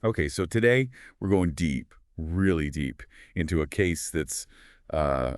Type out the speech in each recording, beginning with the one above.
Okay, so today we're going deep, really deep, into a case that's, uh,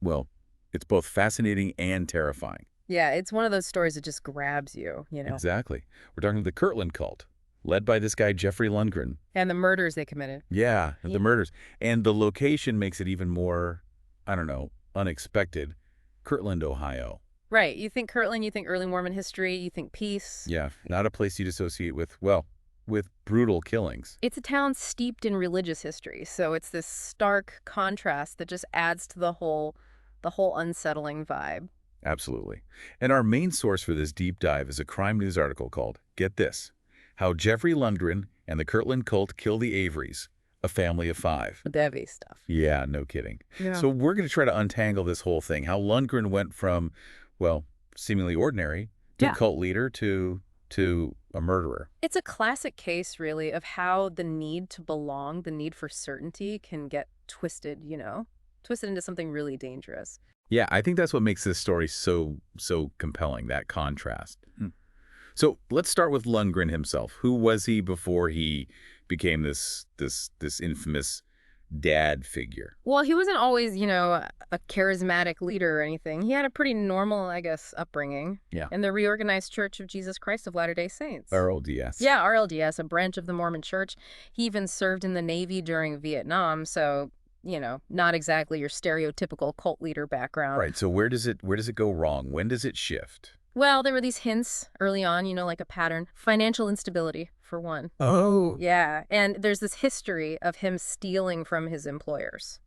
well, it's both fascinating and terrifying. Yeah, it's one of those stories that just grabs you. Exactly. We're talking the Kirtland cult, led by this guy, Jeffrey Lundgren. And the murders they committed. Yeah, the Yeah. murders. And the location makes it even more, I don't know, unexpected. Kirtland, Ohio. Right. You think Kirtland, you think early Mormon history, you think peace. Yeah, not a place you'd associate with, well, with brutal killings. It's a town steeped in religious history, so it's this stark contrast that just adds to the whole unsettling vibe. Absolutely. And our main source for this deep dive is a crime news article called, get this, How Jeffrey Lundgren and the Kirtland Cult Kill the Averys, a Family of Five. Devi stuff. Yeah, no kidding. Yeah. So we're going to try to untangle this whole thing, how Lundgren went from, well, seemingly ordinary to Yeah. cult leader to a murderer. It's a classic case, really, of how the need to belong, the need for certainty can get twisted into something really dangerous. Yeah, I think that's what makes this story so compelling, that contrast. So let's start with Lundgren himself. Who was he before he became this infamous dad figure? Well, he wasn't always a charismatic leader or anything. He had a pretty normal, I guess, upbringing Yeah. in the Reorganized Church of Jesus Christ of Latter-day Saints. RLDS. Yeah, RLDS, a branch of the Mormon Church. He even served in the Navy during Vietnam, so not exactly your stereotypical cult leader background. Right. So where does it go wrong? When does it shift? Well, there were these hints early on like a pattern. Financial instability, for one. Oh. Yeah, and there's this history of him stealing from his employers.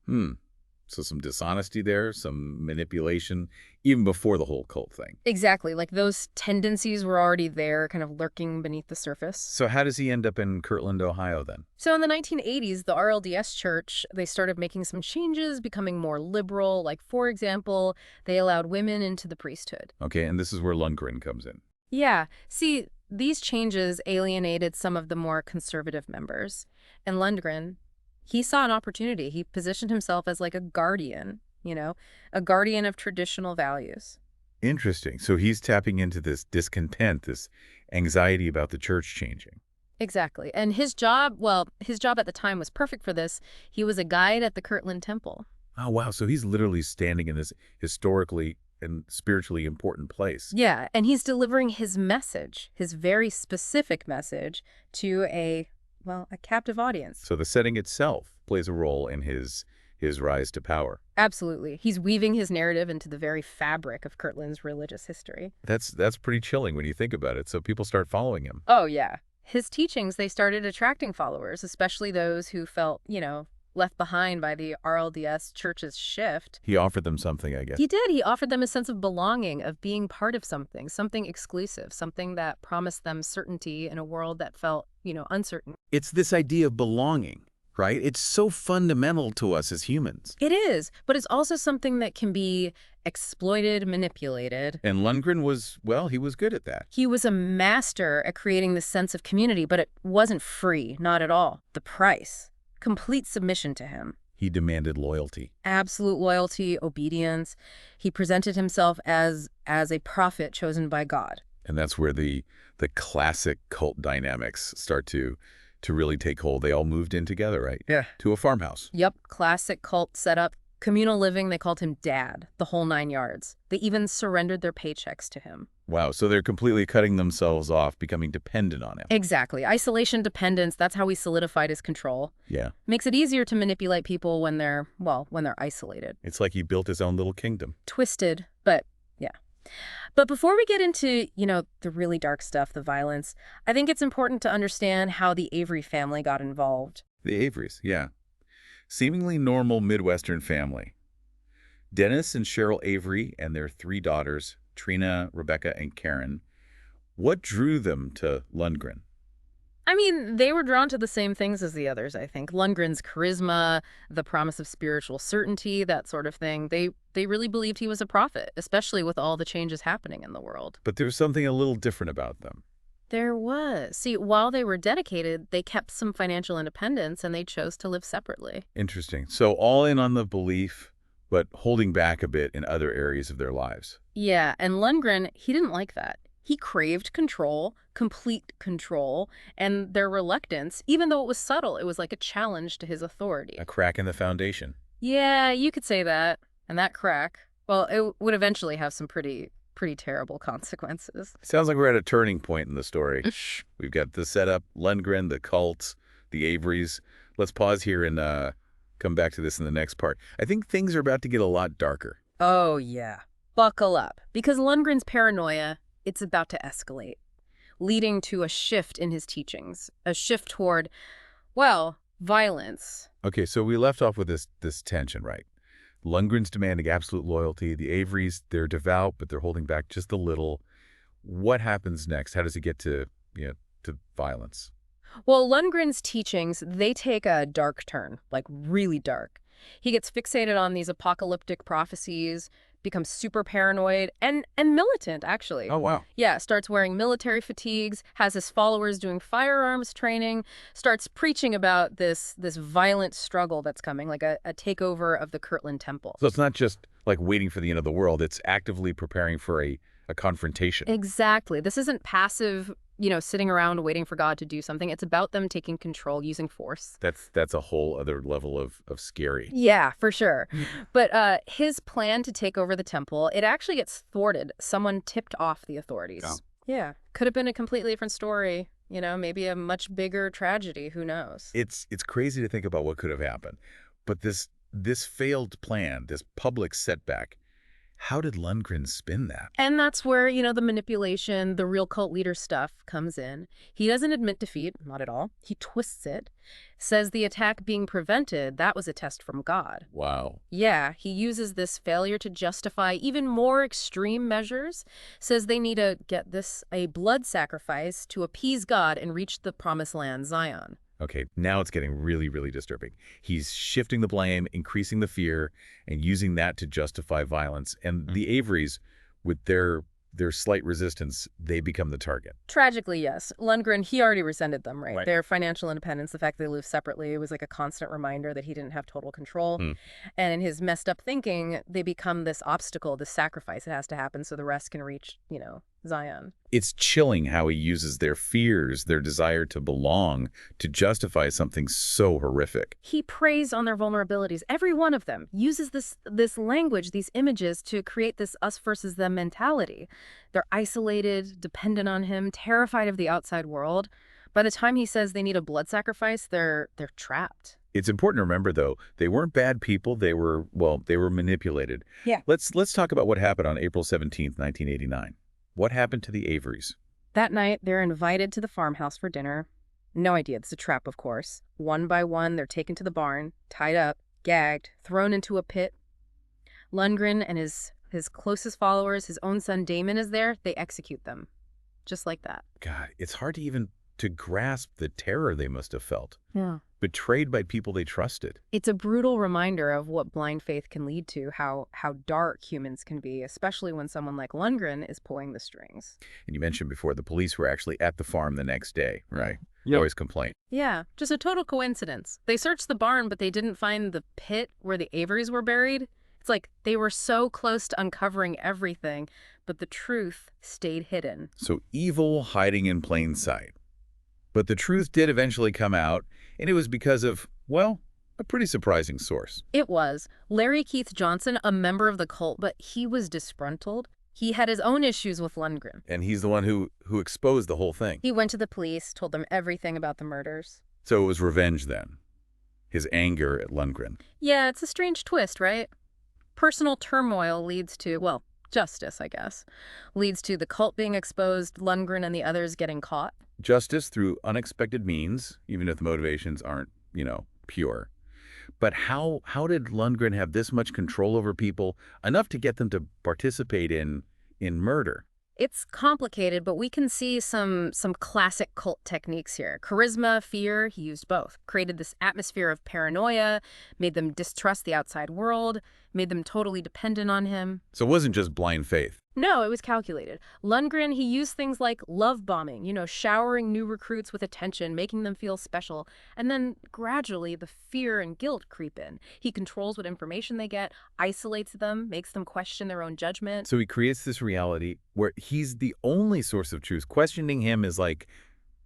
So some dishonesty there, some manipulation, even before the whole cult thing. Exactly, like those tendencies were already there, kind of lurking beneath the surface. So how does he end up in Kirtland, Ohio then? So in the 1980s, the RLDS Church, they started making some changes, becoming more liberal. Like, for example, they allowed women into the priesthood. Okay, and this is where Lundgren comes in. Yeah, see, these changes alienated some of the more conservative members. And Lundgren, he saw an opportunity. He positioned himself as like a guardian, a guardian of traditional values. Interesting. So he's tapping into this discontent, this anxiety about the church changing. Exactly. And his job at the time was perfect for this. He was a guide at the Kirtland Temple. Oh, wow. So he's literally standing in this historically and spiritually important place. Yeah, and he's delivering his message, his very specific message, to a captive audience. So the setting itself plays a role in his rise to power. Absolutely. He's weaving his narrative into the very fabric of Kirtland's religious history. That's pretty chilling when you think about it. So people start following him. Oh, yeah. His teachings, they started attracting followers, especially those who felt left behind by the RLDS church's shift. He offered them something, I guess. He did. He offered them a sense of belonging, of being part of something exclusive, something that promised them certainty in a world that felt uncertain. It's this idea of belonging, right? It's so fundamental to us as humans. It is, but it's also something that can be exploited, manipulated. And Lundgren he was good at that. He was a master at creating this sense of community, but it wasn't free, not at all. The price, complete submission to him. He demanded loyalty. Absolute loyalty, obedience. He presented himself as a prophet chosen by God. And that's where the classic cult dynamics start to really take hold. They all moved in together, right? Yeah. To a farmhouse. Yep, classic cult setup. Communal living, they called him Dad, the whole 9 yards. They even surrendered their paychecks to him. Wow, so they're completely cutting themselves off, becoming dependent on him. Exactly. Isolation, dependence, that's how he solidified his control. Yeah. Makes it easier to manipulate people when they're isolated. It's like he built his own little kingdom. Twisted, but yeah. But before we get into the really dark stuff, the violence, I think it's important to understand how the Avery family got involved. The Averys, yeah. Seemingly normal Midwestern family. Dennis and Cheryl Avery and their 3 daughters, Trina, Rebecca, and Karen. What drew them to Lundgren? I mean, they were drawn to the same things as the others, I think. Lundgren's charisma, the promise of spiritual certainty, that sort of thing. They really believed he was a prophet, especially with all the changes happening in the world. But there was something a little different about them. There was. See, while they were dedicated, they kept some financial independence and they chose to live separately. Interesting. So all in on the belief, but holding back a bit in other areas of their lives. Yeah, and Lundgren, he didn't like that. He craved control, complete control, and their reluctance, even though it was subtle, it was like a challenge to his authority. A crack in the foundation. Yeah, you could say that. And that crack, well, it would eventually have some pretty terrible consequences. Sounds like we're at a turning point in the story. We've got the setup, Lundgren, the cults, the Averys. Let's pause here and come back to this in the next part. I think things are about to get a lot darker. Oh, yeah. Buckle up. Because Lundgren's paranoia, it's about to escalate, leading to a shift in his teachings, a shift toward, well, violence. Okay, so we left off with this tension, right? Lundgren's demanding absolute loyalty. The Averys, they're devout, but they're holding back just a little. What happens next? How does it get to, to violence? Well, Lundgren's teachings, they take a dark turn, like really dark. He gets fixated on these apocalyptic prophecies, becomes super paranoid and militant, actually. Oh, wow. Yeah, starts wearing military fatigues, has his followers doing firearms training, starts preaching about this violent struggle that's coming, like a takeover of the Kirtland temple. So it's not just like waiting for the end of the world. It's actively preparing for a confrontation. Exactly. This isn't passive, sitting around waiting for God to do something. It's about them taking control using force. That's a whole other level of scary. Yeah, for sure. But his plan to take over the temple, it actually gets thwarted. Someone tipped off the authorities. Oh. Yeah. Could have been a completely different story. Maybe a much bigger tragedy. Who knows? It's crazy to think about what could have happened. But this failed plan, this public setback, how did Lundgren spin that? And that's where, the manipulation, the real cult leader stuff comes in. He doesn't admit defeat, not at all. He twists it, says the attack being prevented, that was a test from God. Wow. Yeah, he uses this failure to justify even more extreme measures, says they need to get a blood sacrifice to appease God and reach the promised land, Zion. Okay, now it's getting really, really disturbing. He's shifting the blame, increasing the fear, and using that to justify violence. And the Averys, with their slight resistance, they become the target. Tragically, yes. Lundgren, he already resented them, right? Right. Their financial independence, the fact they live separately, it was like a constant reminder that he didn't have total control. And in his messed up thinking, they become this obstacle, this sacrifice that has to happen so the rest can reach, Zion. It's chilling how he uses their fears, their desire to belong, to justify something so horrific. He preys on their vulnerabilities. Every one of them uses this language, these images, to create this us versus them mentality. They're isolated, dependent on him, terrified of the outside world. By the time he says they need a blood sacrifice, they're trapped. It's important to remember, though, they weren't bad people. They were manipulated. Yeah. Let's talk about what happened on April 17th, 1989. What happened to the Averys? That night, they're invited to the farmhouse for dinner. No idea. It's a trap, of course. One by one, they're taken to the barn, tied up, gagged, thrown into a pit. Lundgren and his closest followers, his own son Damon is there. They execute them. Just like that. God, it's hard to grasp the terror they must have felt. Yeah. Betrayed by people they trusted. It's a brutal reminder of what blind faith can lead to, how dark humans can be, especially when someone like Lundgren is pulling the strings. And you mentioned before the police were actually at the farm the next day, right? Yep. Always complain. Yeah, just a total coincidence. They searched the barn, but they didn't find the pit where the Averys were buried. It's like they were so close to uncovering everything, but the truth stayed hidden. So evil hiding in plain sight. But the truth did eventually come out, and it was because of, well, a pretty surprising source. It was. Larry Keith Johnson, a member of the cult, but he was disgruntled. He had his own issues with Lundgren. And he's the one who exposed the whole thing. He went to the police, told them everything about the murders. So it was revenge then. His anger at Lundgren. Yeah, it's a strange twist, right? Personal turmoil leads to, well, justice, I guess. Leads to the cult being exposed, Lundgren and the others getting caught. Justice through unexpected means, even if the motivations aren't, pure. But how did Lundgren have this much control over people, enough to get them to participate in murder? It's complicated, but we can see some classic cult techniques here. Charisma, fear, he used both. Created this atmosphere of paranoia, made them distrust the outside world, made them totally dependent on him. So it wasn't just blind faith. No, it was calculated. Lundgren, he used things like love bombing, showering new recruits with attention, making them feel special. And then gradually the fear and guilt creep in. He controls what information they get, isolates them, makes them question their own judgment. So he creates this reality where he's the only source of truth. Questioning him is like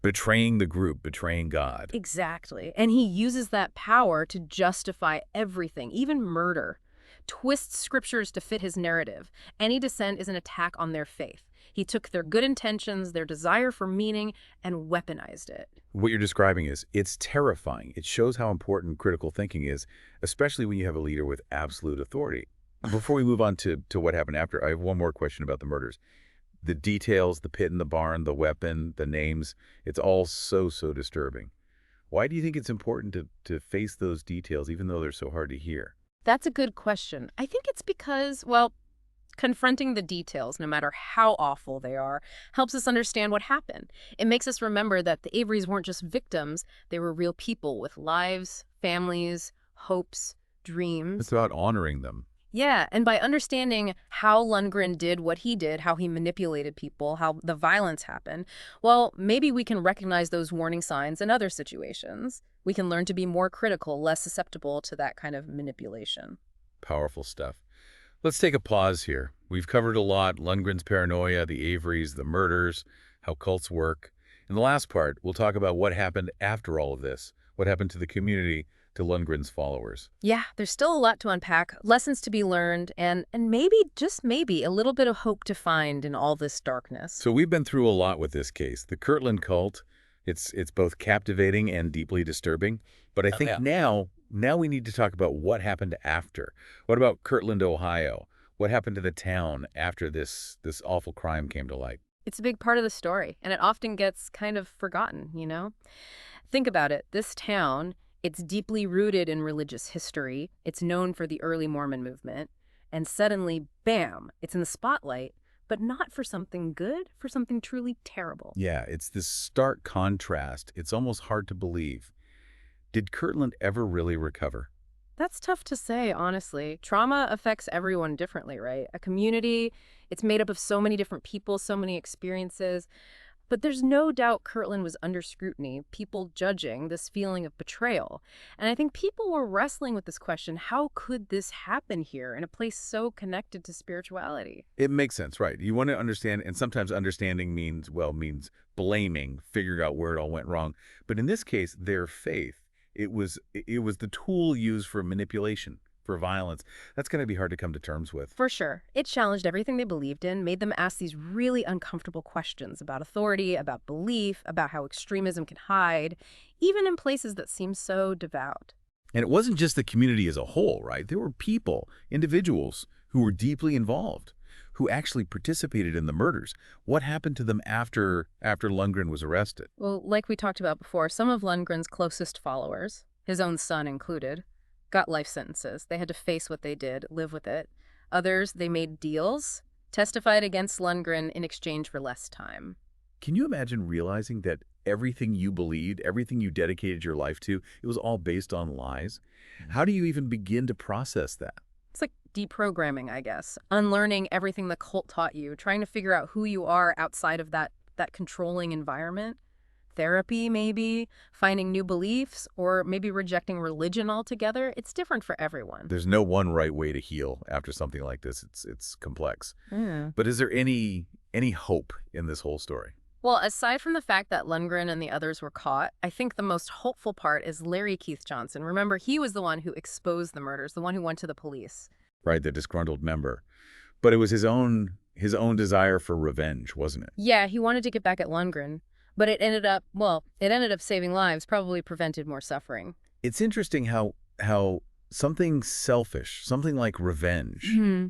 betraying the group, betraying God. Exactly. And he uses that power to justify everything, even murder. Twists scriptures to fit his narrative. Any dissent is an attack on their faith. He took their good intentions, their desire for meaning, and weaponized it. What you're describing it's terrifying. It shows how important critical thinking is, especially when you have a leader with absolute authority. Before we move on to what happened after, I have one more question about the murders. The details, the pit in the barn, the weapon, the names, it's all so disturbing. Why do you think it's important to face those details, even though they're so hard to hear? That's a good question. I think it's because, well, confronting the details, no matter how awful they are, helps us understand what happened. It makes us remember that the Averys weren't just victims, they were real people with lives, families, hopes, dreams. It's about honoring them. Yeah, and by understanding how Lundgren did what he did, how he manipulated people, how the violence happened, well, maybe we can recognize those warning signs in other situations. We can learn to be more critical, less susceptible to that kind of manipulation. Powerful stuff. Let's take a pause here. We've covered a lot: Lundgren's paranoia, the Averys, the murders, how cults work. In the last part, we'll talk about what happened after all of this, what happened to the community, to Lundgren's followers. Yeah, there's still a lot to unpack, lessons to be learned, and maybe, just maybe, a little bit of hope to find in all this darkness. So we've been through a lot with this case. The Kirtland cult, it's both captivating and deeply disturbing. But I think now we need to talk about what happened after. What about Kirtland, Ohio? What happened to the town after this awful crime came to light? It's a big part of the story, and it often gets kind of forgotten, Think about it. This town, it's deeply rooted in religious history. It's known for the early Mormon movement. And suddenly, bam, it's in the spotlight, but not for something good, for something truly terrible. Yeah, it's this stark contrast. It's almost hard to believe. Did Kirtland ever really recover? That's tough to say, honestly. Trauma affects everyone differently, right? A community, it's made up of so many different people, so many experiences. But there's no doubt Kirtland was under scrutiny, people judging, this feeling of betrayal. And I think people were wrestling with this question: how could this happen here in a place so connected to spirituality? It makes sense, right? You want to understand, and sometimes understanding means blaming, figuring out where it all went wrong. But in this case, their faith, it was the tool used for manipulation, for violence. That's going to be hard to come to terms with. For sure. It challenged everything they believed in, made them ask these really uncomfortable questions about authority, about belief, about how extremism can hide, even in places that seem so devout. And it wasn't just the community as a whole, right? There were people, individuals, who were deeply involved, who actually participated in the murders. What happened to them after Lundgren was arrested? Well, like we talked about before, some of Lundgren's closest followers, his own son included, got life sentences. They had to face what they did, live with it. Others, they made deals, testified against Lundgren in exchange for less time. Can you imagine realizing that everything you believed, everything you dedicated your life to, it was all based on lies? How do you even begin to process that? It's like deprogramming, I guess. Unlearning everything the cult taught you, trying to figure out who you are outside of that controlling environment. Therapy, maybe, finding new beliefs, or maybe rejecting religion altogether. It's different for everyone. There's no one right way to heal after something like this. It's complex. But is there any hope in this whole story? Well, aside from the fact that Lundgren and the others were caught, I think the most hopeful part is Larry Keith Johnson. Remember, he was the one who exposed the murders, the one who went to the police. Right, the disgruntled member. But it was his own desire for revenge, wasn't it? Yeah, he wanted to get back at Lundgren. But it ended up saving lives, probably prevented more suffering. It's interesting how something selfish, something like revenge,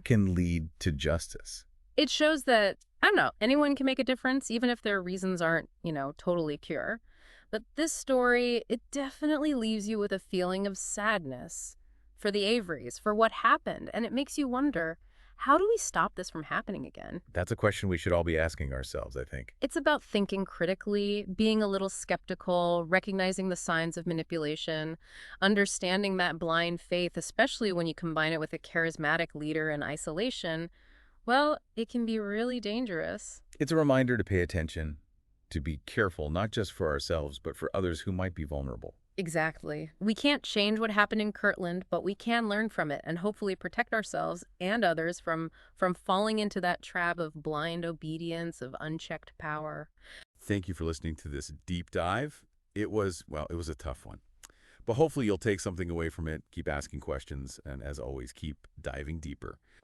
can lead to justice. It shows that, I don't know, anyone can make a difference, even if their reasons aren't, totally pure. But this story, it definitely leaves you with a feeling of sadness for the Averys, for what happened. And it makes you wonder, How do we stop this from happening again? That's a question we should all be asking ourselves, I think. It's about thinking critically, being a little skeptical, recognizing the signs of manipulation, understanding that blind faith, especially when you combine it with a charismatic leader in isolation. Well, it can be really dangerous. It's a reminder to pay attention, to be careful, not just for ourselves, but for others who might be vulnerable. Exactly. We can't change what happened in Kirtland, but we can learn from it and hopefully protect ourselves and others from falling into that trap of blind obedience, of unchecked power. Thank you for listening to this deep dive. Well, it was a tough one. But hopefully you'll take something away from it, keep asking questions, and as always, keep diving deeper.